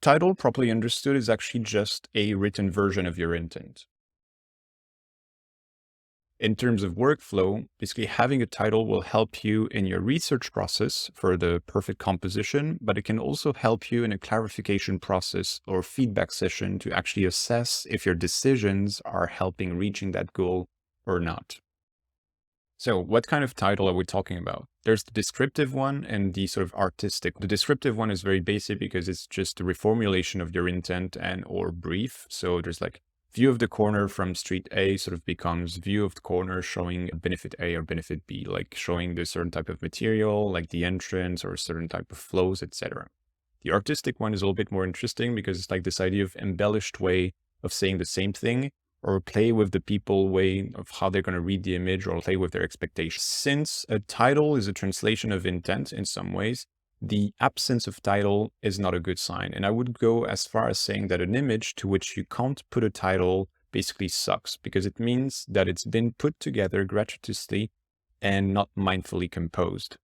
Title, properly understood, is actually just a written version of your intent. In terms of workflow, basically having a title will help you in your research process for the perfect composition, but it can also help you in a clarification process or feedback session to actually assess if your decisions are helping reaching that goal or not. So what kind of title are we talking about? There's the descriptive one and the sort of artistic. The descriptive one is very basic because it's just a reformulation of your intent and or brief. So there's like view of the corner from street A sort of becomes view of the corner showing benefit A or benefit B, like showing the certain type of material, like the entrance or a certain type of flows, etc. The artistic one is a little bit more interesting because it's like this idea of embellished way of saying the same thing, or play with the people way of how they're going to read the image, or play with their expectations. Since a title is a translation of intent in some ways, the absence of title is not a good sign. And I would go as far as saying that an image to which you can't put a title basically sucks, because it means that it's been put together gratuitously and not mindfully composed.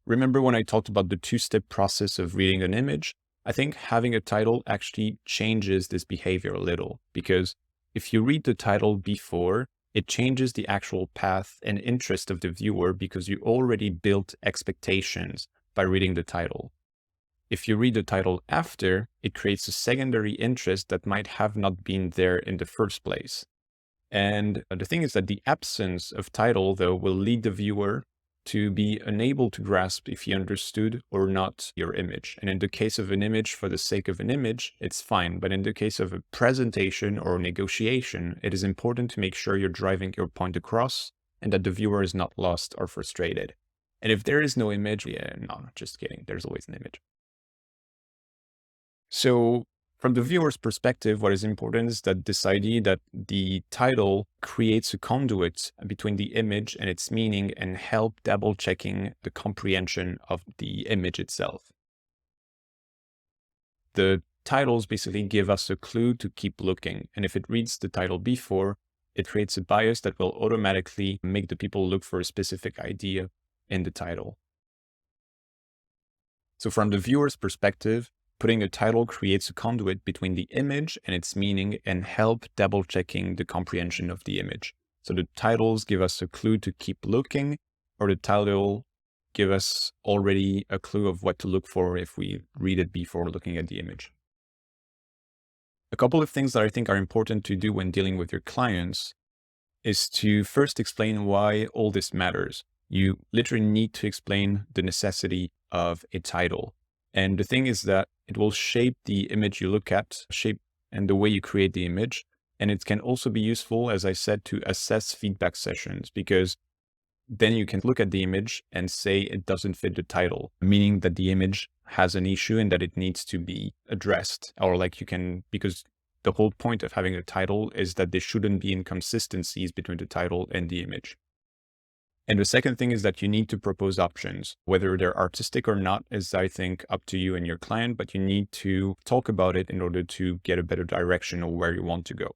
Remember when I talked about the two-step process of reading an image? I think having a title actually changes this behavior a little, because if you read the title before, it changes the actual path and interest of the viewer because you already built expectations by reading the title. If you read the title after, it creates a secondary interest that might have not been there in the first place. And the thing is that the absence of title, though, will lead the viewer to be unable to grasp if he understood or not your image. And in the case of an image for the sake of an image, it's fine. But in the case of a presentation or negotiation, it is important to make sure you're driving your point across and that the viewer is not lost or frustrated. And if there is no image, yeah, no, just kidding. There's always an image. So from the viewer's perspective, what is important is that this idea that the title creates a conduit between the image and its meaning and help double checking the comprehension of the image itself. The titles basically give us a clue to keep looking. And if it reads the title before, it creates a bias that will automatically make the people look for a specific idea in the title. So from the viewer's perspective, putting a title creates a conduit between the image and its meaning and help double checking the comprehension of the image. So the titles give us a clue to keep looking, or the title give us already a clue of what to look for if we read it before looking at the image. A couple of things that I think are important to do when dealing with your clients is to first explain why all this matters. You literally need to explain the necessity of a title. And the thing is that it will shape the image you look at, and the way you create the image. And it can also be useful, as I said, to assess feedback sessions, because then you can look at the image and say it doesn't fit the title, meaning that the image has an issue and that it needs to be addressed. Or like you can, because the whole point of having a title is that there shouldn't be inconsistencies between the title and the image. And the second thing is that you need to propose options. Whether they're artistic or not is, I think, up to you and your client, but you need to talk about it in order to get a better direction of where you want to go.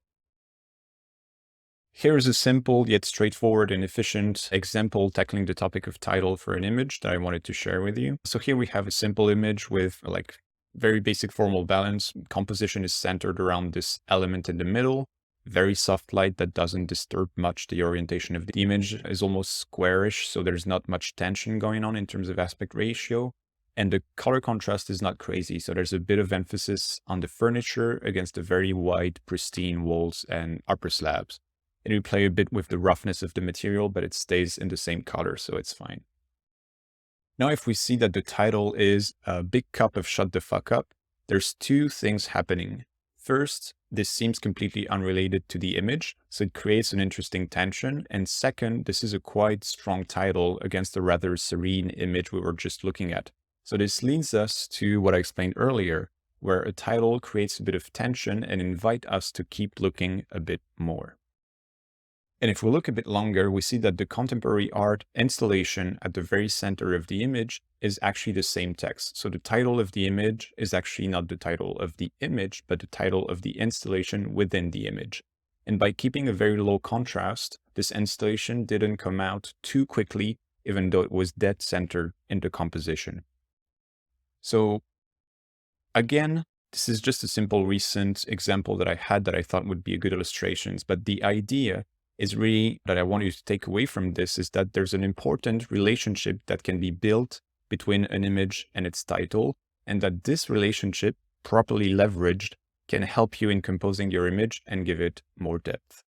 Here is a simple yet straightforward and efficient example tackling the topic of title for an image that I wanted to share with you. So here we have a simple image with like very basic formal balance. Composition is centered around this element in the middle. Very soft light that doesn't disturb much the orientation of the image, is almost squarish, so there's not much tension going on in terms of aspect ratio. And the color contrast is not crazy, so there's a bit of emphasis on the furniture against the very white, pristine walls and upper slabs. And we play a bit with the roughness of the material, but it stays in the same color, so it's fine. Now, if we see that the title is a big cup of shut the fuck up, there's two things happening. First, this seems completely unrelated to the image, so it creates an interesting tension. And second, this is a quite strong title against the rather serene image we were just looking at. So this leads us to what I explained earlier, where a title creates a bit of tension and invite us to keep looking a bit more. And if we look a bit longer, we see that the contemporary art installation at the very center of the image is actually the same text. So the title of the image is actually not the title of the image, but the title of the installation within the image. And by keeping a very low contrast, this installation didn't come out too quickly, even though it was dead center in the composition. So Again, this is just a simple recent example that I had that I thought would be a good illustrations, but the idea is really that I want you to take away from this is that there's an important relationship that can be built between an image and its title, and that this relationship, properly leveraged, can help you in composing your image and give it more depth.